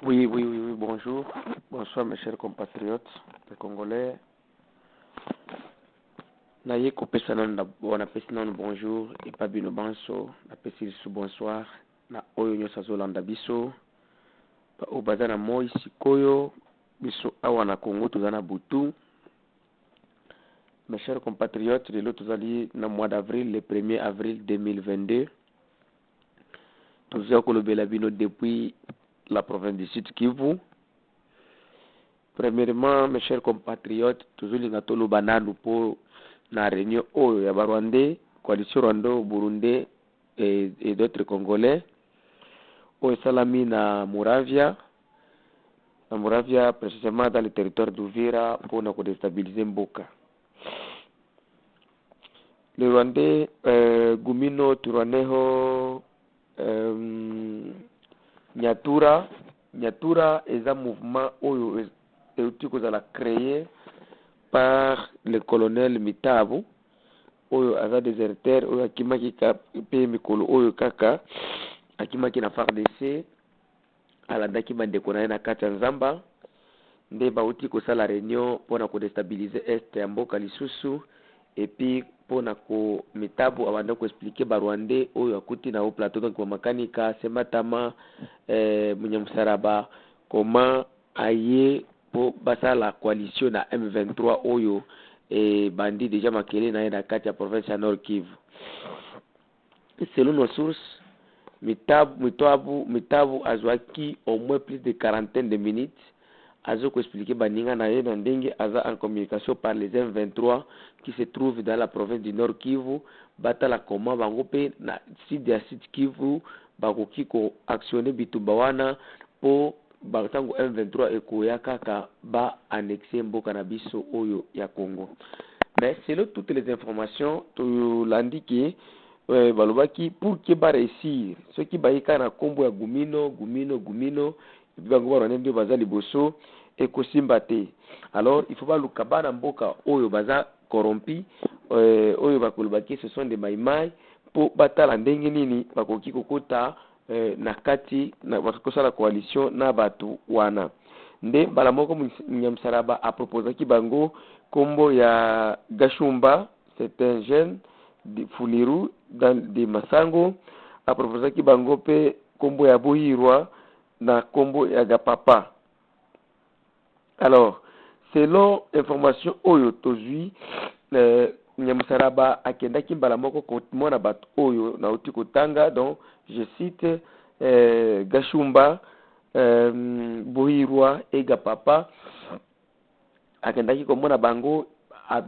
Oui, bonjour. Bonsoir mes chers compatriotes, les Congolais. Naye kopesa nanu wanapesi nanu bonjour et pas bino banso napesi lisu bonsoir na oyo nyonso azolanda biso oyo baza na moi sikoyo biso awa na Congo toza na butu. Mes chers compatriotes, lelo tozali na mois d'avril, le 1er avril 2022. Toza kolobela bino depuis la province du Sud Kivu. Premièrement, mes chers compatriotes, tozolinga toloba nanu po na réunion oyo ya Rwandais, coalition Rwando, Burundi et d'autres Congolais. Oyo salami na Muravia. Na Muravia, précisément dans le territoire d'Uvira, pour na déstabiliser Mboka. Le Rwandais, Gumino, Turaneho, Nyatura est un mouvement oyo a créé par le colonel Mitabu oyo aza déserteur oyo akimaki pe mikolo oyo kaka akimaki na FARDC alandaki bandeko na ye na kati ya Nzamba nde bauti kosala réunion mpona kodestabilize este ya mboka lisusu epi mpona ko Mitabu abanda koexplike barwandais oyo akuti na o plateau donc bamakanika Sematama Munyamusaraba comment aye po basala coalition na M23 oyo bandi déjà makele na ye na kati ya province ya Nord Kivu. Selon nos sources, Mitabu azwaki au moins plus de quarantaine de minutes azo ko expliquer baninga na ye na ndenge aza en communication par les M23 qui se trouvent dans la province du Nord Kivu batala comment bango pe na sud ya Sud Kivu bakoki ko actionner bitumba wana po batango M23 ekoya kaka ba annexer mboka na biso oyo ya Congo. Mais selon toutes les informations to l'indiqué balobaki pour que ba réussir ce qui baika na kombo ya Gumino bango ba ndio baza liboso ekosimba te. Alors il faut pas luka na mboka oyo baza corrompi oyo bakolobaki ce sont des maimai po batala ndenge nini bakoki kokota na kati na bakosala coalition na batu wana nde bala moko Munyamusaraba a proposé ki bango kombo ya Gashumba, c'est un jeune de Fuliru dans de Masango, a proposé ki bango pe kombo ya Bohirwa na kombo ya Gapapa. Alors selon information oyo tozui Munyamusaraba akendaki mbala moko komona batu oyo na uti kotanga, donc je cite Gashumba, Bohirwa et Gapapa akendaki komona bango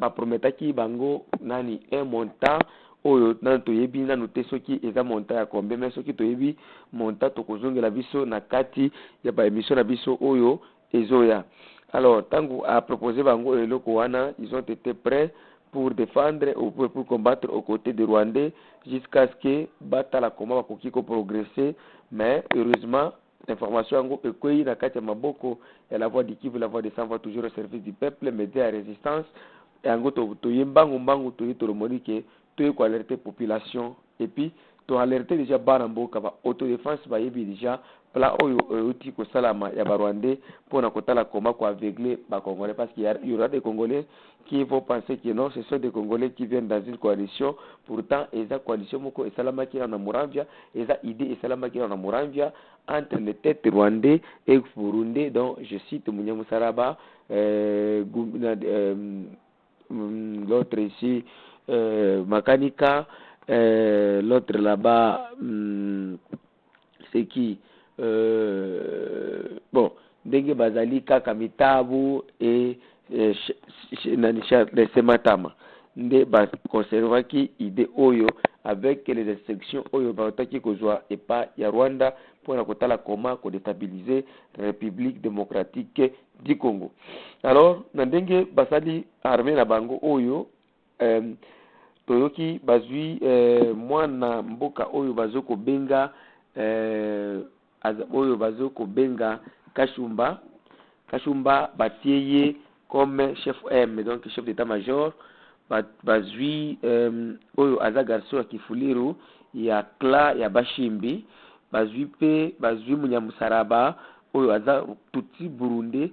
baprometaki bango nani un montant oyo nani toyebi nanu te soki eza montant ya combien, mais soki toyebi montant tokozongela biso na kati ya ba émission na biso oyo ezoya. Alors tango a proposé bango eloko wana, ils ont été prêts pour défendre ou pour combattre aux côtés des Rwandais jusqu'à ce que batala comment bakoki ko progresser. Mais heureusement l'information yango ekoyi na kati ya maboko ya la voix du Kivu, la voix des sans voix toujours au service du peuple, média à résistance yango toyembango toyi tolomonike toyi ko alerter population et puis to alerter déjà bana mboka ba autodéfense ba yebi déjà pla oyo outi ko salama ya barwandais pour na kotala comment ko aveugler ba Congolais, parce qu'il y aura des Congolais qui vont penser que non, ce sont des Congolais qui viennent dans une coalition. Pourtant eza coalition moko esalama ki na Muramvia, eza idée esalama ki na Muramvia entre les têtes rwandais et burundais, donc je cite Munyamusaraba, l'autre ici Makanika, l'autre là-bas c'est qui bon ndenge bazali kaka Mitabu et les Sematama nde ba conservaki idée oyo avec les instructions oyo baotaki kozwa epa ya Rwanda pour na kotala comment ko déstabiliser République démocratique du Congo. Alors na ndenge basali armée na bango oyo toyoki bazui mwana mboka oyo bazoko benga oyo bazoko benga Kashumba batieye comme chef M, donc chef d'état-major bazui oyo aza garçon ya Kifuliru ya Kla ya Bashimbi bazui Munyamusaraba oyo aza Tutsi Burundi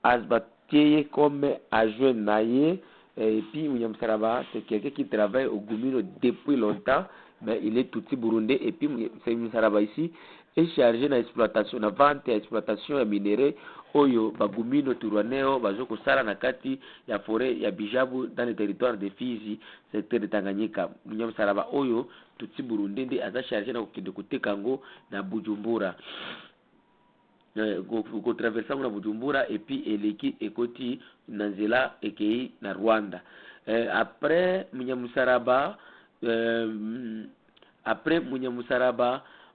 azbatie comme adjoint naye et puis Munyamusaraba c'est quelqu'un qui travaille au Gumino depuis longtemps mais il est Tutsi Burundi et puis Munyamusaraba ici est chargé na exploitation na vente et exploitation ya minéraux oyo bagumino turwaneo bazoko sala na kati ya forêt ya Bijabu dans le territoire de Fizi secteur de Tanganyika. Munyamusaraba oyo Tutsi Burundi ndi aza chargé na kokende koteka ngo na Bujumbura ko traverser na Bujumbura et puis eleki ekoti na nzela ekei na Rwanda. Après Munyamusaraba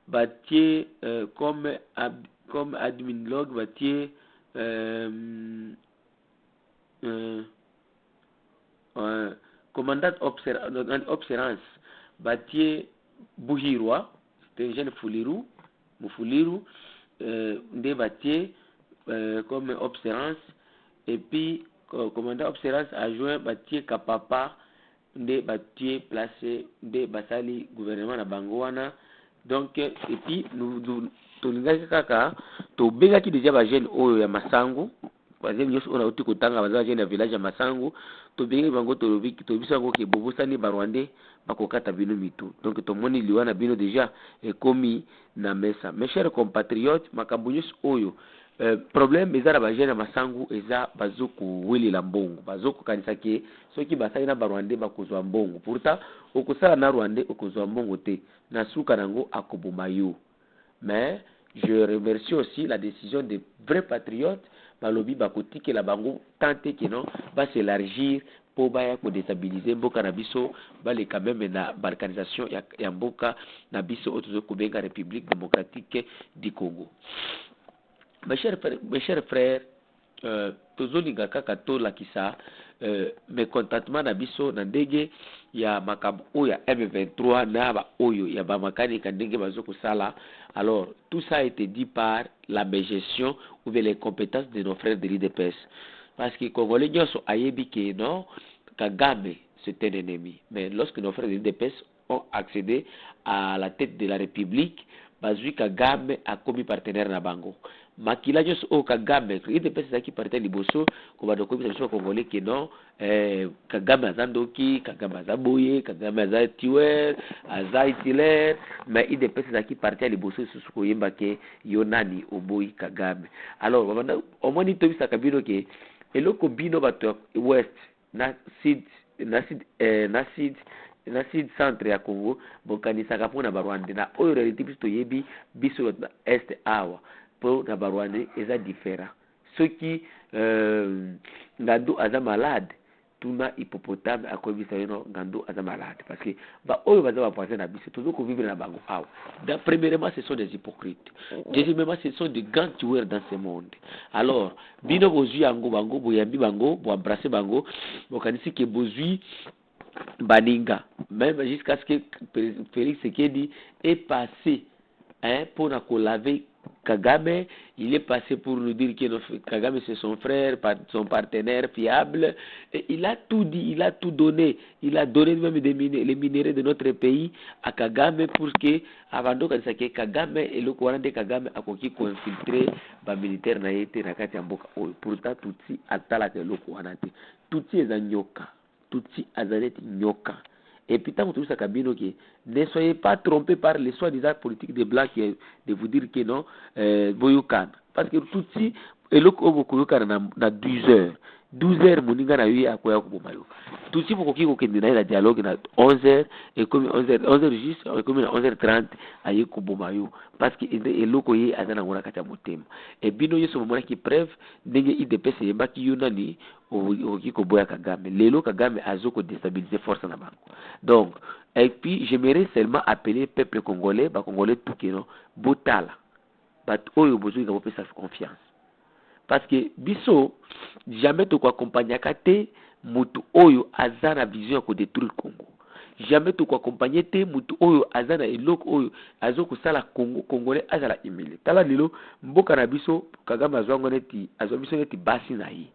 batie comme adminologue batie commandant observance batie Buhirwa c'était un jeune Mufuliru nde batie comme observance et puis commandant observance adjoint batie Kapapa nde batie placé nde basali gouvernement na bangoana. Donc et puis nous tolingaki kaka tobengaki déjà ba jeune oyo ya Masangu bazeli nyonso ona uti kotanga bazali jeune ya village ya Masangu tobengi bango tolobiki tobisa ngo ke bobosani ba Rwandais bakokata bino mitu. Donc tomoni liwa na bino déjà ekomi na mesa. Mes chers compatriotes makambo nyonso oyo problème ezala ba jeune ya Masangu eza bazoku weli la mbongo bazoku kanisa ke soki basali na ba Rwandais bakozwa mbongo pourtant okosala na Rwandais okozwa mbongo te na suka nango akoboma yo. Mais je remercie aussi la décision des vrais patriotes balobi bakotike la bango tenter que non va s'élargir pour baya ko déstabiliser mboka na biso bale quand même na balkanisation ya mboka na biso otozo kubenga République démocratique du Congo. Mes chers frères tozolinga kaka tolakisa mécontentement na biso na ndenge ya makambo oyo ya M23 na ba oyo ya ba makanika ndenge bazoko sala. Alors tout ça a été dit par la gestion ou bien les compétences de nos frères de l'IDPS parce que Congolais nyonso ayebi que non Kagame c'est un ennemi, mais lorsque nos frères de l'IDPS ont accédé à la tête de la République bazui Kagame a commis partenaire na bango makila nyonso o Kagame IDPS zaki partenaire liboso ko ba dokomi na Congolais que non Kagame azandoki Kagame azaboye Kagame azatiwe azaitiler mais IDPS zaki partenaire liboso susu ko yemba ke yonani oboyi Kagame. Alors au moins ni tobisa kabino ke eloko bino bato west na sud centre ya Congo bokanisaka mpona barwande na oyo reality biso toyebi biso est awa po na barwande eza différent soki ngando aza malade tuna hippopotame akoyebisa yono ngando aza malade parce que ba oyo baza bapoise na biso tozoko vivre na bango awa. Premièrement ce sont des hypocrites, deuxièmement ce sont des grands tueurs dans ce monde. Alors bino bozui yango bango boyambi bango bo embrasser bango bokanisi ke bozui baninga même jusqu'à ce que Félix Tshisekedi est passé pour laver Kagame. Il est passé pour nous dire que Kagame c'est son frère, son partenaire fiable. Et il a tout dit, il a tout donné. Il a donné même les minéraux de notre pays à Kagame pour que, avant de Kagame et le courant de Kagame a conquis infiltrer les militaires na été na kati ya mboka. Pourtant Tutsi atala ke le courant te. Tutsi ezanyoka. Tutsi azaleti nyoka. Et puis, tant que tout ça, ne soyez pas trompés par les soi-disant politiques des Blancs qui de vous dire que non, Boyukan. Parce que tout si, et le Koyokan na 12 heures. 12 heures, Moninga na eu à quoi Bomayo. Tout si, pour qu'il y ait un dialogue na 11 heures, et comme 11 heures juste, et comme 11h30, à Yeko Bomayo. Parce que le Koye a dans la Katamotem. Et Bino Yeso Momona qui preuve, n'ayez IDPS et Baki Yunani, au Kikoboya Kagame. Lelo Kagame a zoko déstabiliser force na banco. Donc, et puis, j'aimerais seulement appeler le peuple congolais, Congolais tout qui non, Botala. Bat oyo besoin de sa confiance. Parce que biso jamais to ko accompagner kate mutu oyo azana vision ko détruire Congo. Jamais to ko accompagner te mutu oyo azana eloko oyo azoko sala Congo congolais azala humilié. Tala lilo mboka na biso Kagame azwango neti azo biso neti basi na yi.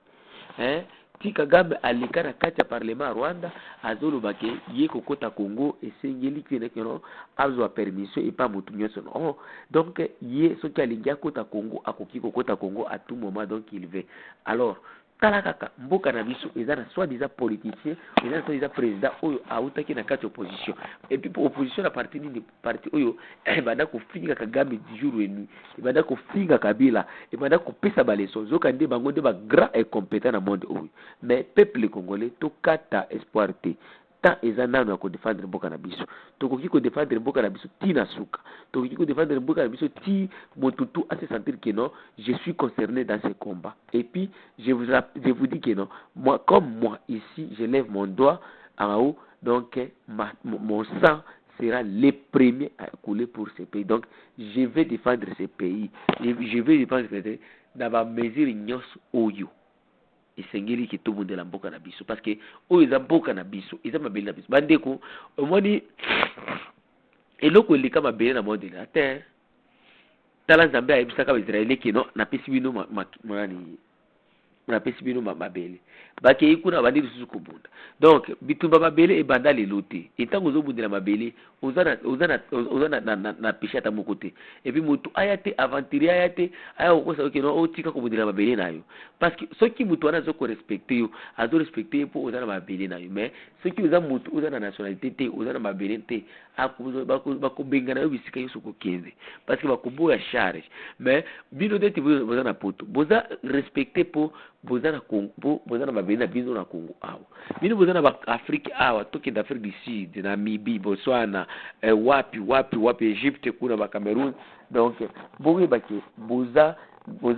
ti Kagame alika na kati ya parlement Rwanda azoloba ke ye kokota Congo esengeli kene keno azwa permission et pas mutu nyonso non. Donc ye soki alingi akota Congo akoki kokota Congo à tout moment, donc il veut. Alors tala kaka mboka na biso eza na soi-disant politicien, eza na soi-disant président oyo autaki na kati opposition, et puis pour opposition na parti nini parti oyo banda kofinga Kagame du jour et nuit, banda kofinga Kabila, banda kopesa baleso zoka nde bango nde ba grand et compétent na monde oyo. Mais peuple congolais to kata espoir te tant eza nano ya kodefendre mboka na biso, tokoki kodefendre mboka na biso ti na suka, tokoki kodefendre mboka na biso ti motutu à se sentir que non, je suis concerné dans ce combat. Et puis je vous dis que non, moi comme moi ici je lève mon doigt en haut, donc mon sang sera les premiers à couler pour ce pays. Donc je vais défendre ce pays, je vais défendre ce pays dans ma mesure nyonso oyo isengeli ki tout monde la mboka na biso, parce que oyo eza mboka na biso eza mabele na biso bandeko omoni eloko elika mabele na monde na terre tala Nzambe ayebisaka ba Israeli ki no napesi bino napesi bino mabele bakei kuna bandi lisusu kobunda. Donc bitumba mabele ebanda lelo te, etango ozobundela mabele ozana na péché ata moko te, et puis mutu aya te aventurier aya te aya kokosa okeno otika kobundela mabele na yo, parce que soki mutu wana azoko respecter yo azo respecter po ozana mabele na yo. Mais soki oza mutu ozana nationalité te ozana mabele te bakobenga na yo bisika yo soko kenze, parce que bakoboya charge. Mais bino te boza na poto boza respecter po boza na Congo, boza na mabele na bino na Congo awa, bino boza na Afrique awa, toke d'Afrique du Sud, Namibie, Botswana, wapi Egypte kuna ba Cameroun. Donc boye baki boza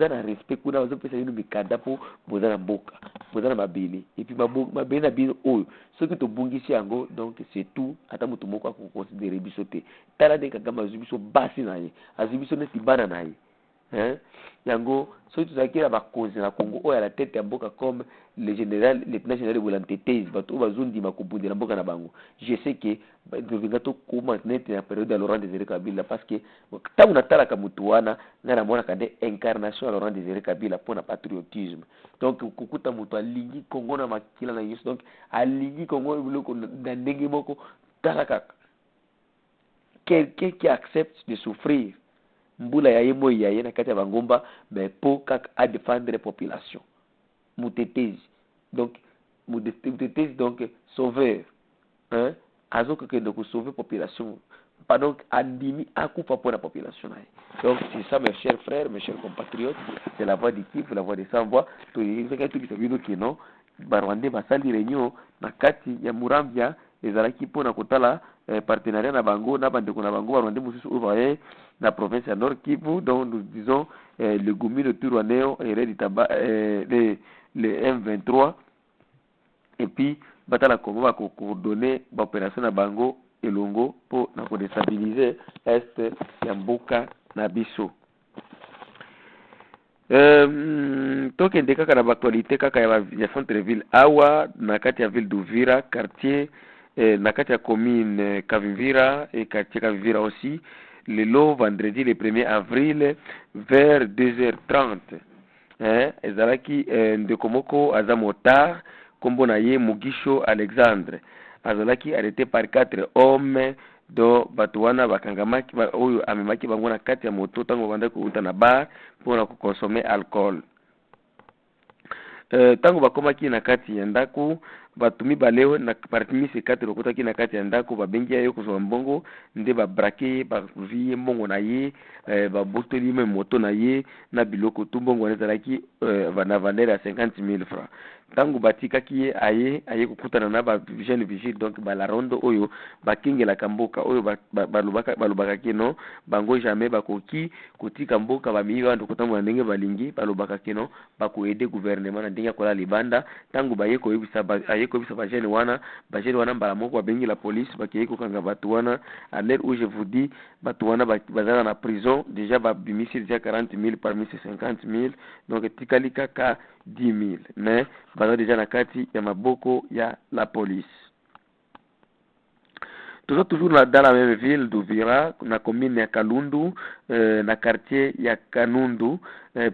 na respect kuna bazo pesa bino mikanda po boza na mboka, boza na mabele, et puis mabele na bino oyo soki to bungisi yango, donc c'est tout. Ata mutu moko akoconsidérer biso te, tala de Kagame azubiso basi na ye, azubiso neti bana na ye. Yango soki tozalaki na bakonzi na Congo oyo à la tête ya mboka comme le général lieutenant général Bolan Tetezi, bato oyo bazondima kobundela mboka na bango, je sais que tovinga tokoma neti na période ya Laurent Désiré Kabila, parce que ntango natalaka mutu wana nga namonaka nde incarnation ya Laurent Désiré Kabila mpona patriotisme. Donc kokuta mutu alingi Congo na makila na yesu, donc alingi Congo biloko na ndenge moko. Tala kaka quelqu'un qui accepte de souffrir mbula ya yemo ya ye na kati ya bangomba, mais po kaka a défendre population mutetezi, donc mutetezi, donc sauveur, azoka kende ko sauver population, pardon andimi akufa pour la population. Donc c'est ça mes chers frères, mes chers compatriotes, c'est la voix du Kivu, la voix des sans voix. To yinga tu bisabino kino barwande basali réunion na kati ya Murambia ezalaki mpona kotala partenariat na bango na bandeko na bango barwande mosusu oyo baye la province ya Nord Kivu, dont nous disons le Gumi, le Turwaneo et le M23, et puis batala Congo va coordonner l'opération na bango elongo pour na déstabiliser est ya mboka na biso. Tokende kaka na actualité kaka ya centre-ville awa na kati ya ville d'Uvira, quartier na kati ya commune Kavivira et quartier Kavivira aussi, le lot vendredi le 1er avril vers 2h30. Ezalaki ndekomoko aza motard kombo na ye Mugisho Alexandre azalaki arrêté par 4 hommes do bato wana bakangamaki oyo amemaki bango na kati ya moto tango banda kuuta na bar mpona kukonsome alcool. Tango bakomaki na kati ya ndako bato mibale na parti mise 4 lokotaki na kati ya ndako babengi ye kozwa mbongo nde babrake bavie mbongo na ye, babotoli me moto na ye na biloko tu mbongo wana ezalaki na valeur ya 50,000 francs. Tango batikaki ye aye kokutana na ba jeune vigile, donc bala rondo oyo bakingelaka mboka oyo balobaka keno bango jamais bakoki kotika mboka bamiyi bantu kotambola ndenge balingi, balobaka keno bakoede gouvernement na ndenge ya kola libanda. Tango baye koyebisa ba jeune wana mbala moko babengi la police bakeye kokanga bato wana. À l'heure où je vous dis bato wana bazala na prison déjà babimisi déjà 40,000 parmi ces 50,000, donc tikali kaka 10,000, mais baza déjà na kati ya maboko ya la police. toujours dans la même ville d'Uvira, na commune ya Kalundu, na quartier ya Kanundu,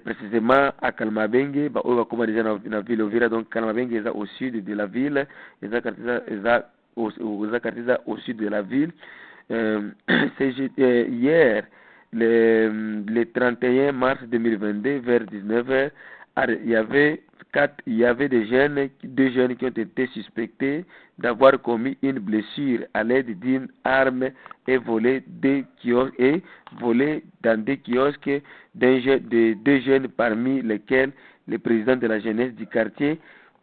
précisément à Kalmabenge, oyo bakoma déjà na ville Uvira. Donc Kalmabenge est au sud de la ville, est quartier au sud de la ville. C'est hier, le 31 mars 2022, vers 19h, il y avait deux jeunes qui ont été suspectés d'avoir commis une blessure à l'aide d'une arme et volé dans des kiosques de deux jeunes, parmi lesquels le président de la jeunesse du quartier,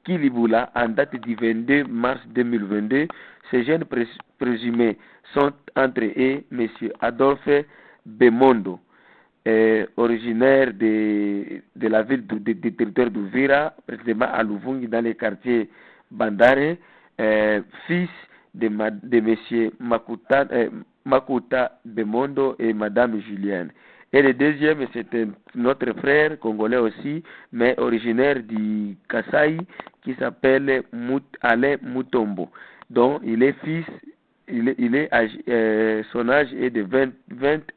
Kiliboula, en date du 22 mars 2022. Ces jeunes présumés sont entre eux M. Adolphe Bemondo, originaire de la ville de territoire d'Uvira, précisément à Luvungi, dans les quartiers Bandare, fils de M. Makuta Bemondo et Madame Julienne. Et le deuxième, c'est notre frère congolais aussi, mais originaire du Kasaï, qui s'appelle Alain Mutombo. Donc, il est fils, son âge est de 20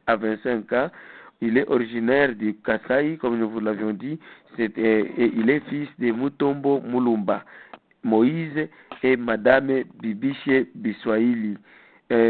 à 25 ans. Il est originaire du Kasaï, comme nous vous l'avions dit, et il est fils de Mutombo Mulumba, Moïse et Madame Bibiche Biswahili.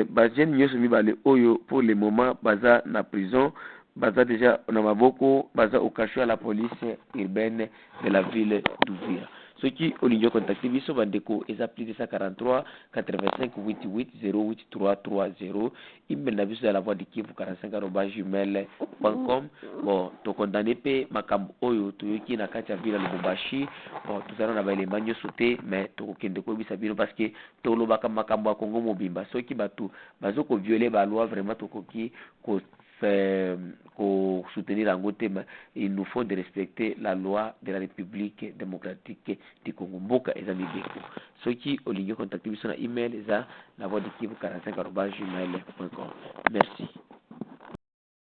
Bajen nyoso mibale oyo pour le moment baza na prison, baza déjà na maboko, baza au cachot à la police urbaine de la ville d'Uvira. Ceux qui ont contacté biso bandeko eza plus 243 85 88 08 330, email na biso à la voix de Kivu 45@gmail.com. Bon, to condamné pe makambo oyo toyoki na kati ya ville Lubumbashi. Bon, tuzana na baelemba nyonso te, mais tokokende koyebisa bino parce que tolobaka makambo ya Congo mobimba. Soki bato bazoko violer ba loi, vraiment tokoki ko soutenir en thème. Il nous faut de respecter la loi de la République démocratique du Congo. Mboka eza mibeko. Ceux qui ont contacté sur email eza la voix de Kivu 45@gmail.com. Merci.